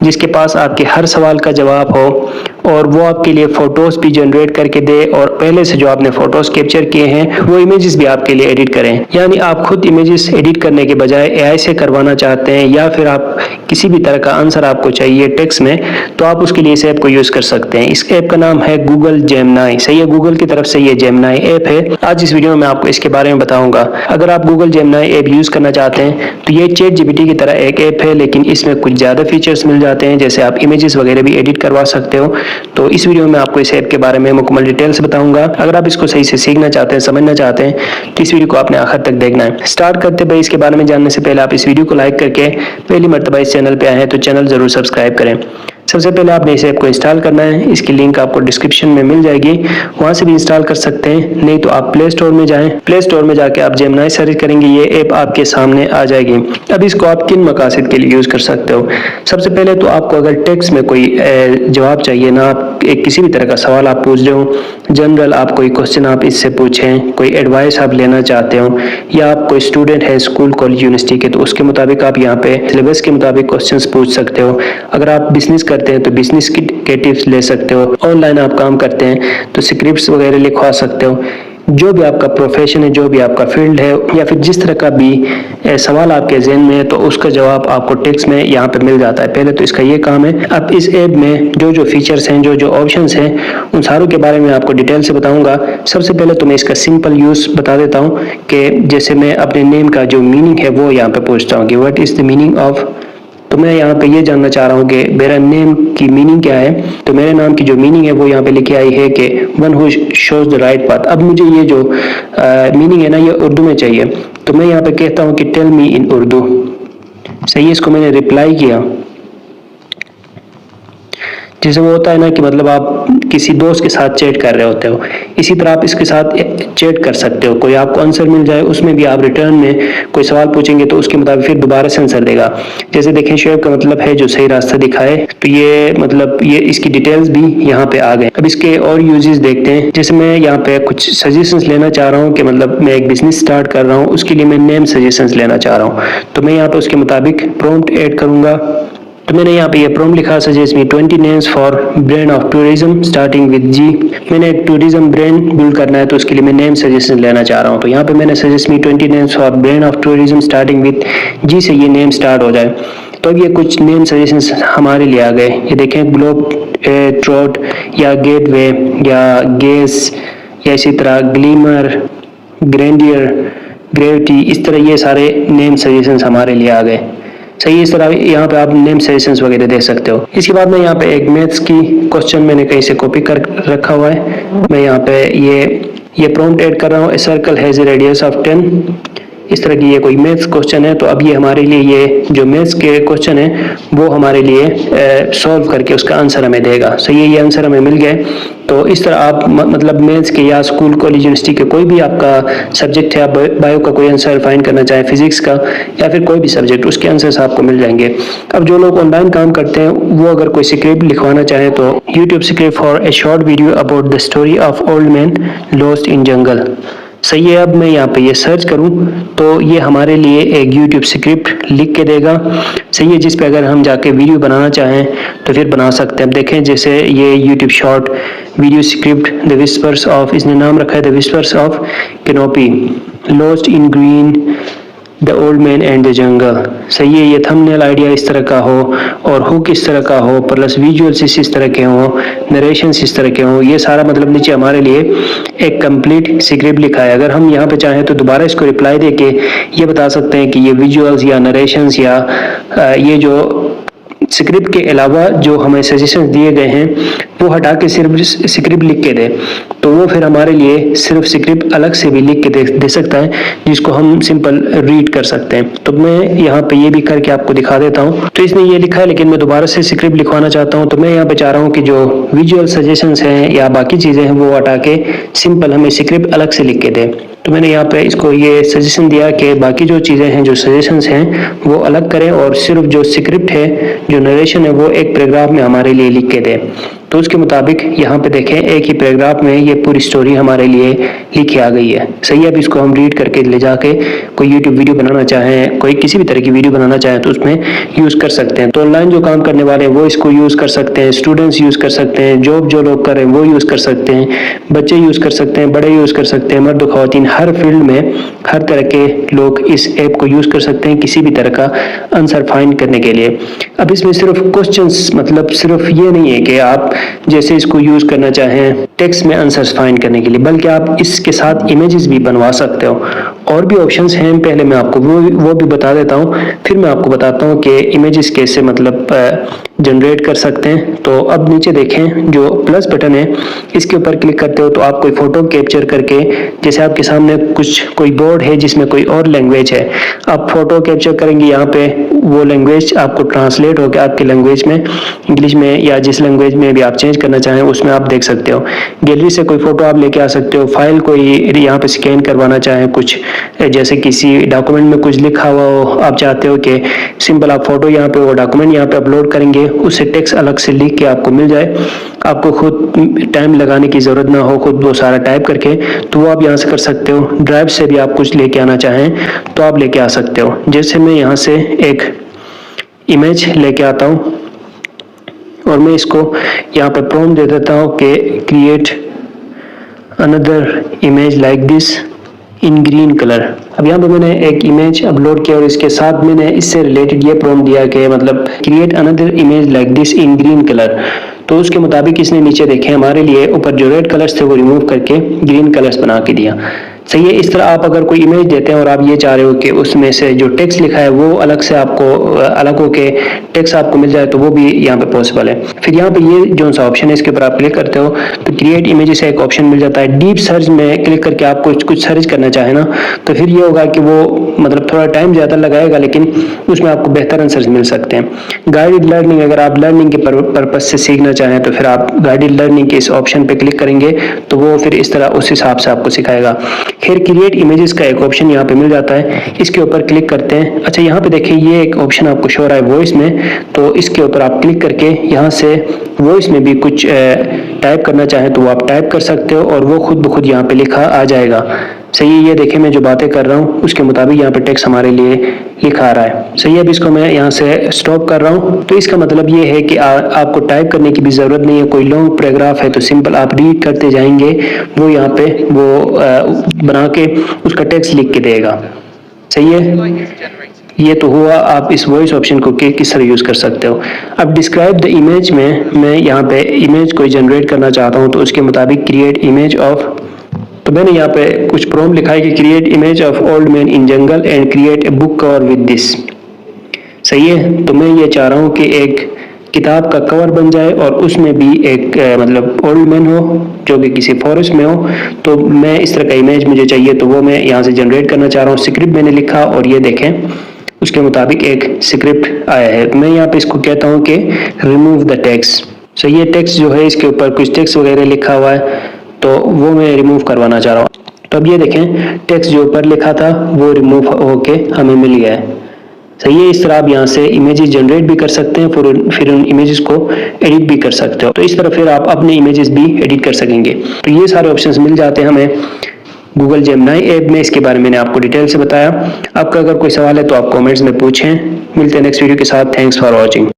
जिसके पास आपके हर सवाल का जवाब हो और वो आपके लिए फ़ोटोज़ भी जनरेट करके दे और पहले से जो आपने फ़ोटोज़ कैप्चर किए हैं वो इमेजेस भी आपके लिए एडिट करें। यानी आप खुद इमेजेस एडिट करने के बजाय एआई से करवाना चाहते हैं या फिर आप किसी भी तरह का आंसर आपको चाहिए टेक्स्ट में, तो आप उसके लिए इस ऐप को यूज़ कर सकते हैं। इस ऐप का नाम है गूगल जेमिनी। सही है, गूगल की तरफ से ये जेमिनी ऐप है। आज इस वीडियो में आपको इसके बारे में बताऊंगा। अगर आप गूगल जेमिनी ऐप यूज़ करना चाहते हैं तो ये चैट जीपीटी की तरह एक ऐप है, लेकिन इसमें कुछ ज़्यादा फीचर्स मिल जाते हैं, जैसे आप इमेजेस वगैरह भी एडिट करवा सकते हो। तो इस वीडियो में आपको इस ऐप के बारे में मुकम्मल डिटेल से बताऊंगा। अगर आप इसको सही से सीखना चाहते हैं, समझना चाहते हैं, तो इस वीडियो को आपने आखिर तक देखना है। स्टार्ट करते भाई, इसके बारे में जानने से पहले आप इस वीडियो को लाइक करके पहली मर्तबा इस चैनल पे आए हैं तो चैनल जरूर सब्सक्राइब करें। सबसे पहले आपने इस ऐप को इंस्टॉल करना है। इसकी लिंक आपको डिस्क्रिप्शन में मिल जाएगी, वहां से भी इंस्टॉल कर सकते हैं। नहीं तो आप प्ले स्टोर में जाएं, प्ले स्टोर में जाके आप जेमिनी सर्च करेंगे, ये ऐप आपके सामने आ जाएगी। अब इसको आप किन मकासद के लिए यूज़ कर सकते हो। सबसे पहले तो आपको अगर टेक्स्ट में कोई जवाब चाहिए ना, आप किसी भी तरह का सवाल आप पूछ रहे हो, जनरल आप कोई क्वेश्चन आप इससे पूछें, कोई एडवाइस आप लेना चाहते हो, या आप कोई स्टूडेंट है स्कूल कॉलेज यूनिवर्सिटी के, तो उसके मुताबिक आप यहाँ पे सिलेबस के मुताबिक क्वेश्चंस पूछ सकते हो। अगर आप बिजनेस करते हैं तो बिजनेस के टिप्स ले सकते हो। ऑनलाइन आप काम करते हैं तो स्क्रिप्ट्स वगैरह लिखवा सकते हो। जो भी आपका प्रोफेशन है, जो भी आपका फील्ड है, या फिर जिस तरह का भी सवाल आपके ज़हन में है, तो उसका जवाब आपको टेक्स्ट में यहाँ पे मिल जाता है। पहले तो इसका ये काम है। अब इस ऐप में जो जो फीचर्स हैं, जो जो ऑप्शंस हैं, उन सारों के बारे में आपको डिटेल से बताऊंगा। सबसे पहले तो मैं इसका सिंपल यूज़ बता देता हूँ कि जैसे मैं अपने नेम का जो मीनिंग है वो यहाँ पे पूछता हूँ कि what is the meaning of, तो मैं यहाँ पे ये जानना चाह रहा हूँ कि मेरा नेम की मीनिंग क्या है। तो मेरे नाम की जो मीनिंग है वो यहाँ पे लिखी आई है कि one who shows the right path. अब मुझे ये जो मीनिंग है ना, ये उर्दू में चाहिए, तो मैं यहाँ पे कहता हूँ कि टेल मी इन उर्दू। सही है, इसको मैंने रिप्लाई किया। जैसे वो होता है ना कि मतलब आप किसी दोस्त के साथ चैट कर रहे होते हो, इसी तरह आप इसके साथ चैट कर सकते हो। कोई आपको आंसर मिल जाए, उसमें भी आप रिटर्न में कोई सवाल पूछेंगे तो उसके मुताबिक फिर दोबारा से आंसर देगा। जैसे देखें, शेप का मतलब है जो सही रास्ता दिखाए, तो ये मतलब ये इसकी डिटेल्स भी यहाँ पे आ गए। अब इसके और यूजेस देखते हैं। जैसे मैं यहाँ पे कुछ सजेशंस लेना चाह रहा हूँ कि मतलब मैं एक बिजनेस स्टार्ट कर रहा हूँ, उसके लिए मैं नेम सजेशंस लेना चाह रहा हूँ, तो मैं यहाँ पे उसके मुताबिक प्रॉम्प्ट ऐड करूंगा। तो मैंने यहाँ पे ये प्रॉम्प्ट लिखा, suggest me 20 names for brand of tourism starting with G. मैंने एक टूरिज्म ब्रांड बिल्ड करना है, तो उसके लिए मैं नेम सजेशन लेना चाह रहा हूँ। तो यहाँ पे मैंने suggest me 20 names for brand of tourism starting with G से ये नेम स्टार्ट हो जाए। तो अब ये कुछ नेम सजेशंस हमारे लिए आ गए। ये देखें, ग्लोब ट्रॉट या गेटवे या गेस या इसी तरह ग्लीमर, ग्रैंडियर, ग्रेविटी, इस तरह ये सारे नेम सजेशंस हमारे लिए आ गए। सही, इस तरह यहाँ पे आप नेम सजेशंस वगैरह दे सकते हो। इसके बाद में यहाँ पे एक मैथ्स की क्वेश्चन मैंने कहीं से कॉपी कर रखा हुआ है। मैं यहाँ पे ये प्रॉम्प्ट ऐड कर रहा हूँ, a circle has a radius of 10। इस तरह की ये कोई मैथ्स क्वेश्चन है। तो अब ये हमारे लिए ये जो मैथ्स के क्वेश्चन है वो हमारे लिए सॉल्व करके उसका आंसर हमें देगा। सही है, ये आंसर हमें मिल गए। तो इस तरह आप मतलब मैथ्स के या स्कूल कॉलेज यूनिवर्सिटी के कोई भी आपका सब्जेक्ट है, आप बायो का कोई आंसर फाइंड करना चाहें, फिजिक्स का या फिर कोई भी सब्जेक्ट, उसके आंसर्स आपको मिल जाएंगे। अब जो लोग ऑनलाइन काम करते हैं वो अगर कोई स्क्रिप्ट लिखवाना चाहें तो YouTube script for a short video about the story of old man lost in jungle. सही है, अब मैं यहाँ पे ये सर्च करूँ तो ये हमारे लिए एक यूट्यूब स्क्रिप्ट लिख के देगा। सही है, जिस पे अगर हम जाके वीडियो बनाना चाहें तो फिर बना सकते हैं। अब देखें, जैसे ये YouTube short video script the whispers of, इसने नाम रखा है the whispers of canopy, lost in green, the old man and the jungle. सही है, ये थंबनेल आइडिया इस तरह का हो और हुक इस तरह का हो, प्लस विजुअल्स इस तरह के हों, नरेशंस इस तरह के हों। ये सारा मतलब नीचे हमारे लिए एक कंप्लीट स्क्रिप्ट लिखा है। अगर हम यहाँ पे चाहें तो दोबारा इसको रिप्लाई देके ये बता सकते हैं कि ये विजुअल्स या नरेशंस या ये जो स्क्रिप्ट के अलावा जो हमें सजेशन दिए गए हैं वो हटा के सिर्फ स्क्रिप्ट लिख के दे, तो वो फिर हमारे लिए सिर्फ स्क्रिप्ट अलग से भी लिख के दे सकता है, जिसको हम सिंपल रीड कर सकते हैं। तो मैं यहाँ पे ये भी करके आपको दिखा देता हूँ। तो इसने ये लिखा है, लेकिन मैं दोबारा से स्क्रिप्ट लिखवाना चाहता हूँ, तो मैं यहाँ पे चाह रहा हूँ कि जो विजुअल सजेशंस हैं या बाकी चीज़ें हैं वो हटा के सिंपल हमें स्क्रिप्ट अलग से लिख के दे। तो मैंने यहाँ पे इसको ये सजेशन दिया कि बाकी जो चीज़ें हैं, जो सजेशंस हैं वो अलग करें और सिर्फ जो स्क्रिप्ट है, जो नरेशन है, वो एक पैराग्राफ में हमारे लिए लिख के दे। तो उसके मुताबिक यहाँ पे देखें एक ही पैराग्राफ में ये पूरी स्टोरी हमारे लिए लिखी आ गई है। सही है, अब इसको हम रीड करके ले जाके कोई यूट्यूब वीडियो बनाना चाहें, कोई किसी भी तरह की वीडियो बनाना चाहें तो उसमें यूज़ कर सकते हैं। तो ऑनलाइन जो काम करने वाले हैं वो इसको यूज़ कर सकते हैं, स्टूडेंट्स यूज़ कर सकते हैं, जॉब जो लोग कर रहे हैं वो यूज़ कर सकते हैं, बच्चे यूज़ कर सकते हैं, बड़े यूज़ कर सकते हैं, मर्द ख़वातीन हर फील्ड में हर तरह के लोग इस ऐप को यूज़ कर सकते हैं किसी भी तरह का आंसर फाइंड करने के लिए। अब इसमें सिर्फ क्वेश्चंस, मतलब सिर्फ ये नहीं है कि आप जैसे इसको यूज़ करना चाहें टेक्स्ट में आंसर्स फाइंड करने के लिए, बल्कि आप इसके साथ इमेजेस भी बनवा सकते हो। और भी ऑप्शंस हैं, पहले मैं आपको वो भी बता देता हूँ, फिर मैं आपको बताता हूँ कि इमेजेस कैसे मतलब जनरेट कर सकते हैं। तो अब नीचे देखें जो प्लस बटन है, इसके ऊपर क्लिक करते हो तो आप कोई फ़ोटो कैप्चर करके, जैसे आपके सामने कोई बोर्ड है जिसमें कोई और लैंग्वेज है, आप फ़ोटो कैप्चर करेंगे, यहाँ पे वो लैंग्वेज आपको ट्रांसलेट होकर आपके लैंग्वेज में, इंग्लिश में या जिस लैंग्वेज में भी आप चेंज करना चाहें उसमें आप देख सकते हो। गैलरी से कोई फ़ोटो आप लेके आ सकते हो, फाइल कोई यहाँ पे स्कैन करवाना चाहें, कुछ जैसे किसी डॉक्यूमेंट में कुछ लिखा हुआ हो, आप चाहते हो कि सिंपल आप फ़ोटो यहाँ पे वो डॉक्यूमेंट यहाँ पे अपलोड करेंगे, उससे टेक्स्ट अलग से लिख के आपको मिल जाए, आपको खुद टाइम लगाने की ज़रूरत ना हो, खुद वो सारा टाइप करके, तो वो आप यहाँ से कर सकते हो। ड्राइव से भी आप कुछ लेके आना चाहें तो आप लेके आ सकते हो। जैसे मैं यहाँ से एक इमेज लेके आता हूँ और मैं इसको यहाँ पे प्रॉम्प्ट दे देता हूँ कि create another image like this in green colour. अब यहाँ पे मैंने एक इमेज अपलोड किया और इसके साथ मैंने इससे रिलेटेड ये प्रॉम्प्ट दिया कि मतलब create another image like this in green colour. तो उसके मुताबिक इसने नीचे देखे हमारे लिए ऊपर जो रेड कलर्स थे वो रिमूव करके ग्रीन कलर्स बना के दिया। सही है, इस तरह आप अगर कोई इमेज देते हैं और आप ये चाह रहे हो कि उसमें से जो टेक्स्ट लिखा है वो अलग से आपको अलग होके टेक्स्ट आपको मिल जाए तो वो भी यहाँ पे पॉसिबल है। फिर यहाँ पे ये जो सा ऑप्शन है इसके ऊपर आप क्लिक करते हो तो क्रिएट इमेजेस एक ऑप्शन मिल जाता है। डीप सर्च में क्लिक करके आप कुछ सर्च करना चाहे ना तो फिर ये होगा कि वो मतलब थोड़ा टाइम ज़्यादा लगाएगा लेकिन उसमें आपको बेहतर आंसर्स मिल सकते हैं। गाइडेड लर्निंग, अगर आप लर्निंग के पर्पज से सीखना चाहें तो फिर आप गाइडेड लर्निंग के इस ऑप्शन पे क्लिक करेंगे तो वो फिर इस तरह उस हिसाब से आपको सिखाएगा। फिर क्रिएट इमेजेस का एक ऑप्शन यहाँ पे मिल जाता है, इसके ऊपर क्लिक करते हैं। अच्छा, यहाँ पे देखिए ये एक ऑप्शन आपको शो रहा है वॉइस में, तो इसके ऊपर आप क्लिक करके यहाँ से वॉइस में भी कुछ टाइप करना चाहें तो वो आप टाइप कर सकते हो और वो खुद ब खुद यहाँ पे लिखा आ जाएगा। सही है, ये देखें मैं जो बातें कर रहा हूँ उसके मुताबिक यहाँ पे टेक्स्ट हमारे लिए लिखा आ रहा है। सही है, अब इसको मैं यहाँ से स्टॉप कर रहा हूँ। तो इसका मतलब ये है कि आपको टाइप करने की भी ज़रूरत नहीं है। कोई लॉन्ग पैराग्राफ है तो सिंपल आप रीड करते जाएंगे, वो यहाँ पे वो बना के उसका टेक्स्ट लिख के देगा। सही है, ये तो हुआ आप इस वॉइस ऑप्शन को किस तरह यूज़ कर सकते हो। अब डिस्क्राइब द इमेज में मैं यहाँ पे इमेज कोई जनरेट करना चाहता हूँ तो उसके मुताबिक क्रिएट इमेज ऑफ, तो मैंने यहाँ पे कुछ प्रॉम्प्ट लिखा है कि create image of old man in jungle and create a book cover with this. सही है, तो मैं ये चाह रहा हूँ कि एक किताब का कवर बन जाए और उसमें भी एक मतलब ओल्ड मैन हो जो कि किसी फॉरेस्ट में हो, तो मैं इस तरह का इमेज मुझे चाहिए तो वो मैं यहाँ से जनरेट करना चाह रहा हूँ। स्क्रिप्ट मैंने लिखा और ये देखें उसके मुताबिक एक स्क्रिप्ट आया है। मैं यहाँ पे इसको कहता हूँ कि रिमूव द टेक्स्ट। सो ये टेक्स्ट जो है इसके ऊपर कुछ टेक्स्ट वगैरह लिखा हुआ है तो वो मैं रिमूव करवाना चाह रहा हूँ। तो अब ये देखें टेक्स्ट जो ऊपर लिखा था वो रिमूव होके हमें मिल गया है। सही है, इस तरह आप यहाँ से इमेजेस जनरेट भी कर सकते हैं, फिर उन इमेजेस को एडिट भी कर सकते हो। तो इस तरह फिर आप अपने इमेजेस भी एडिट कर सकेंगे। तो ये सारे ऑप्शंस मिल जाते हैं हमें गूगल जेमिनी ऐप में। इसके बारे में मैंने आपको डिटेल से बताया। आपका अगर कोई सवाल है तो आप कमेंट्स में पूछें। मिलते हैं नेक्स्ट वीडियो के साथ। Thanks for watching.